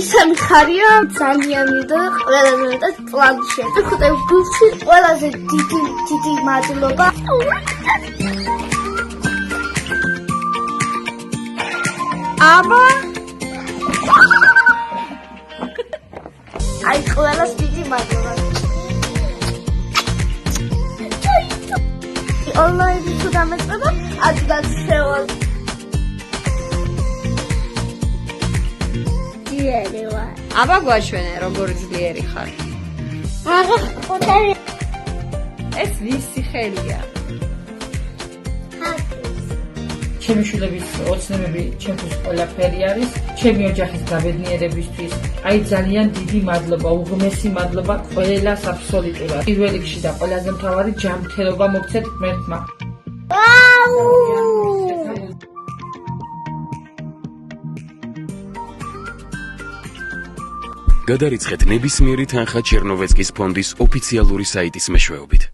ისეთი ხარია ძალიან და ყველაზე მეტად პლანშეტი. ხუთი გულში ყველაზე დიდი მადლობა. აბა აი ყველას დიდი მადლობა. Online თუ დამეწება, ადრას შევალ. ძლიერი ვარ. აბა გვაშვენე, როგორ ძლიერი ხარ. აბა ხუთი. ეს ვისი ხელია? ჩემი შვილების ოცნებები ჩემთვის ყველაფერი არის. ჩემი ოჯახის გაბედნიერებისთვის აი ძალიან დიდი მადლობა, უღმესი მადლობა ყველას აბსოლუტურად. პირველ რიგში და ყველაზე მთავარი ჯანმრთელობა მოგცეთ ღმერთმა. გადარიცხეთ ნებისმიერი თანხა ჩერნოვეცკის ფონდის ოფიციალური საიტის მეშვეობით.